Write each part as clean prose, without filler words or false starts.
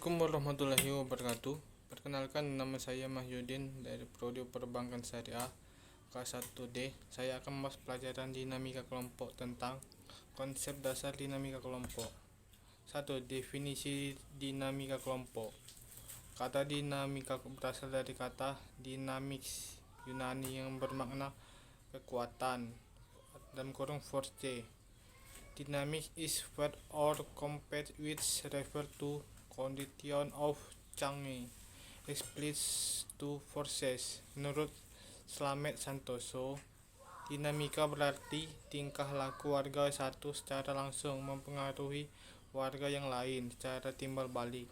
Assalamualaikum warahmatullahi wabarakatuh. Perkenalkan, nama saya Mahyudin dari Prodi Perbankan Syariah K1D. Saya akan membahas pelajaran dinamika kelompok tentang konsep dasar dinamika kelompok. 1. Definisi dinamika kelompok. Kata dinamika berasal dari kata dynamics Yunani yang bermakna kekuatan, dalam kurung force. Dynamics is word or concept which refer to condition of change expressed to forces. Menurut Slamet Santoso, dinamika berarti tingkah laku warga satu secara langsung mempengaruhi warga yang lain secara timbal balik.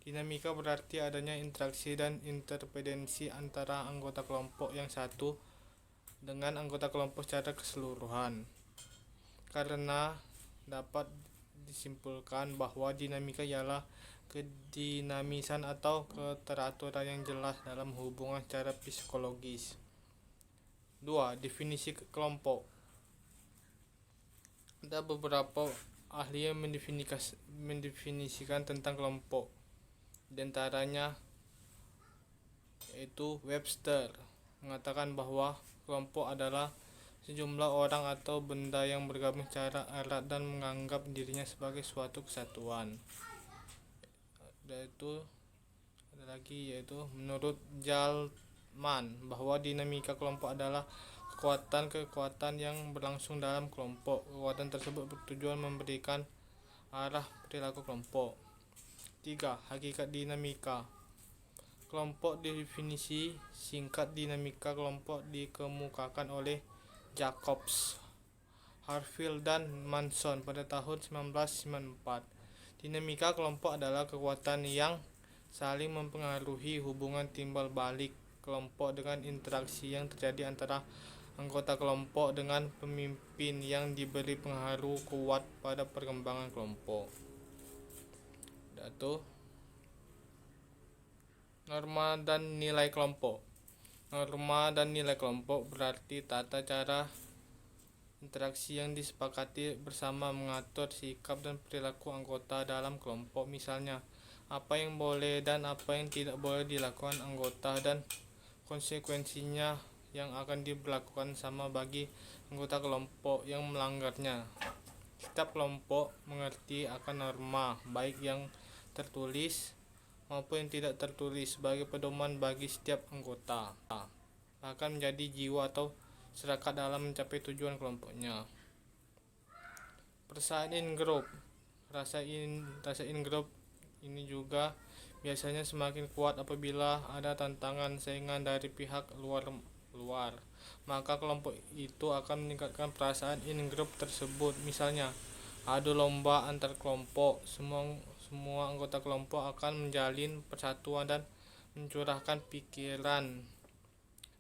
Dinamika berarti adanya interaksi dan interdependensi antara anggota kelompok yang satu dengan anggota kelompok secara keseluruhan. Karena dapat disimpulkan bahwa dinamika ialah kedinamisan atau keteraturan yang jelas dalam hubungan secara psikologis. 2. Definisi kelompok. Ada beberapa ahli yang mendefinisikan tentang kelompok. Di antaranya yaitu Webster mengatakan bahwa kelompok adalah sejumlah orang atau benda yang bergabung secara erat dan menganggap dirinya sebagai suatu kesatuan. Yaitu menurut Jalman bahwa dinamika kelompok adalah kekuatan yang berlangsung dalam kelompok. Kekuatan tersebut bertujuan memberikan arah perilaku kelompok. 3. Hakikat dinamika kelompok. Definisi singkat dinamika kelompok dikemukakan oleh Jacobs, Harfield, dan Manson pada tahun 1994. Dinamika kelompok adalah kekuatan yang saling mempengaruhi hubungan timbal balik kelompok dengan interaksi yang terjadi antara anggota kelompok dengan pemimpin yang diberi pengaruh kuat pada perkembangan kelompok. Norma dan nilai kelompok. Norma dan nilai kelompok berarti tata cara interaksi yang disepakati bersama mengatur sikap dan perilaku anggota dalam kelompok. Misalnya, apa yang boleh dan apa yang tidak boleh dilakukan anggota dan konsekuensinya yang akan diberlakukan sama bagi anggota kelompok yang melanggarnya. Setiap kelompok mengerti akan norma, baik yang tertulis maupun yang tidak tertulis, sebagai pedoman bagi setiap anggota, bahkan menjadi jiwa atau sepakat dalam mencapai tujuan kelompoknya. Perasaan in-group. Rasa in-group ini juga biasanya semakin kuat apabila ada tantangan saingan dari pihak luar. Maka kelompok itu akan meningkatkan perasaan in-group tersebut. Misalnya, adu lomba antar kelompok. Semua anggota kelompok akan menjalin persatuan dan mencurahkan pikiran,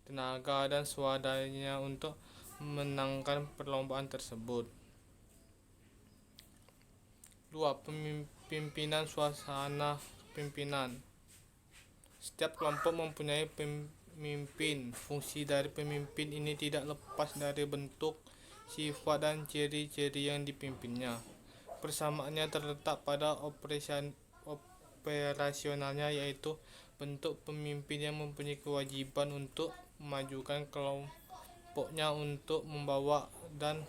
tenaga, dan swadanya untuk memenangkan perlombaan tersebut. 2. Pimpinan suasana kepemimpinan. Setiap kelompok mempunyai pemimpin. Fungsi dari pemimpin ini tidak lepas dari bentuk, sifat, dan ciri-ciri yang dipimpinnya. Persamaannya terletak pada operasionalnya, yaitu bentuk pemimpin yang mempunyai kewajiban untuk memajukan kelompoknya untuk membawa dan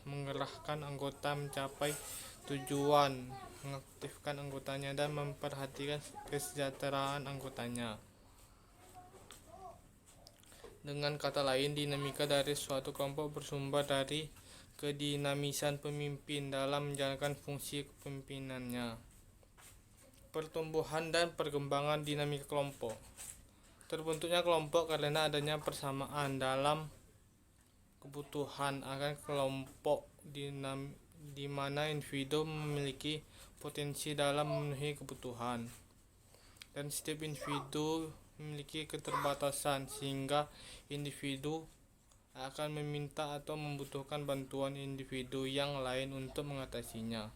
mengerahkan anggota mencapai tujuan, mengaktifkan anggotanya, dan memperhatikan kesejahteraan anggotanya. Dengan kata lain, dinamika dari suatu kelompok bersumber dari kedinamisan pemimpin dalam menjalankan fungsi kepemimpinannya. Pertumbuhan dan perkembangan dinamika kelompok. Terbentuknya kelompok karena adanya persamaan dalam kebutuhan akan kelompok, di mana individu memiliki potensi dalam memenuhi kebutuhan, dan setiap individu memiliki keterbatasan, sehingga individu akan meminta atau membutuhkan bantuan individu yang lain untuk mengatasinya.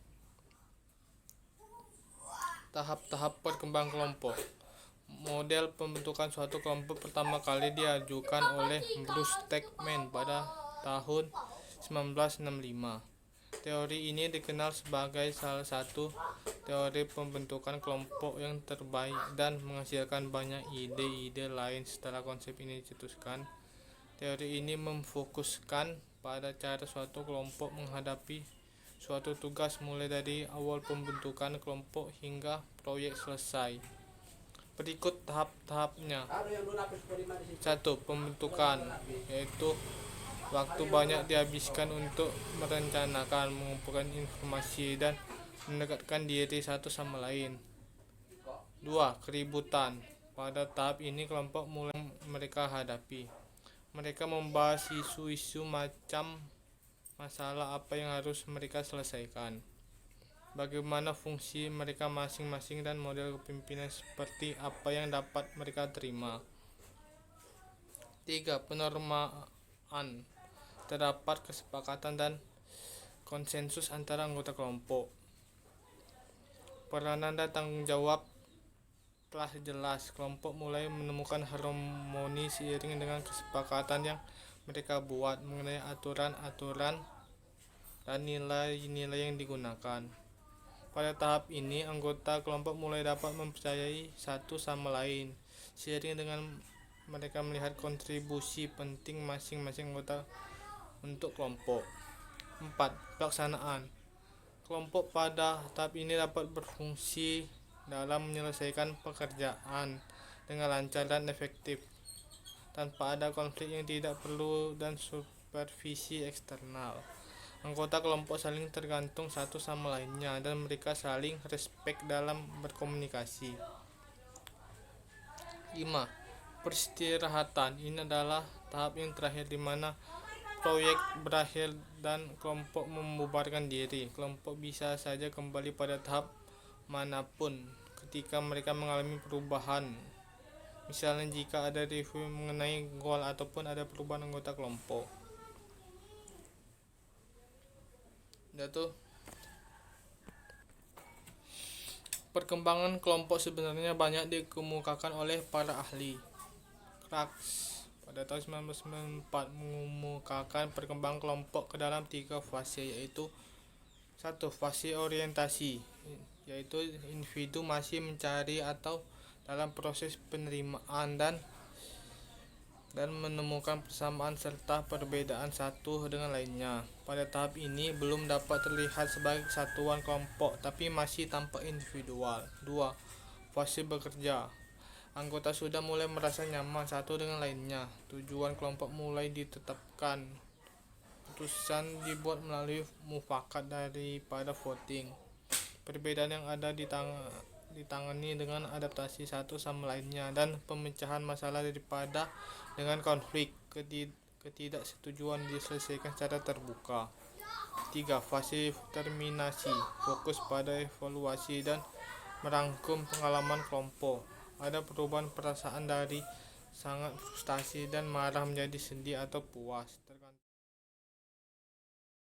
Tahap-tahap perkembangan kelompok. Model pembentukan suatu kelompok pertama kali diajukan oleh Bruce Tuckman pada tahun 1965. Teori ini dikenal sebagai salah satu teori pembentukan kelompok yang terbaik dan menghasilkan banyak ide-ide lain. Setelah konsep ini dicetuskan, teori ini memfokuskan pada cara suatu kelompok menghadapi suatu tugas mulai dari awal pembentukan kelompok hingga proyek selesai. Berikut tahap-tahapnya. 1. Pembentukan, yaitu waktu banyak dihabiskan untuk merencanakan, mengumpulkan informasi, dan mendekatkan diri satu sama lain. 2. Keributan. Pada tahap ini kelompok mulai mereka hadapi. Mereka membahas isu-isu macam masalah apa yang harus mereka selesaikan, bagaimana fungsi mereka masing-masing, dan model kepemimpinan seperti apa yang dapat mereka terima. 3. Penormaan. Terdapat kesepakatan dan konsensus antara anggota kelompok. Peranan dan tanggung jawab telah jelas. Kelompok mulai menemukan harmoni seiring dengan kesepakatan yang mereka buat mengenai aturan-aturan dan nilai-nilai yang digunakan. Pada tahap ini, anggota kelompok mulai dapat mempercayai satu sama lain, seiring dengan mereka melihat kontribusi penting masing-masing anggota untuk kelompok. 4. Pelaksanaan. Kelompok pada tahap ini dapat berfungsi dalam menyelesaikan pekerjaan dengan lancar dan efektif, tanpa ada konflik yang tidak perlu dan supervisi eksternal. Anggota kelompok saling tergantung satu sama lainnya dan mereka saling respek dalam berkomunikasi. 5. Peristirahatan. Ini adalah tahap yang terakhir di mana proyek berakhir dan kelompok membubarkan diri. Kelompok bisa saja kembali pada tahap manapun ketika mereka mengalami perubahan. Misalnya jika ada review mengenai goal ataupun ada perubahan anggota kelompok. Perkembangan kelompok sebenarnya banyak dikemukakan oleh para ahli. Crux pada tahun 1994 mengemukakan perkembangan kelompok ke dalam 3 fase, yaitu 1. Fase orientasi, yaitu individu masih mencari atau dalam proses penerimaan dan menemukan persamaan serta perbedaan satu dengan lainnya. Pada tahap ini belum dapat terlihat sebagai satuan kelompok, tapi masih tampak individual. 2. Fase bekerja. Anggota sudah mulai merasa nyaman satu dengan lainnya. Tujuan kelompok mulai ditetapkan. Keputusan dibuat melalui mufakat daripada voting. Perbedaan yang ada ditangani dengan adaptasi satu sama lainnya dan pemecahan masalah daripada dengan konflik. Ketidaksetujuan diselesaikan secara terbuka. 3. Fase terminasi. Fokus pada evaluasi dan merangkum pengalaman kelompok. Ada perubahan perasaan dari sangat frustasi dan marah menjadi sedih atau puas, tergantung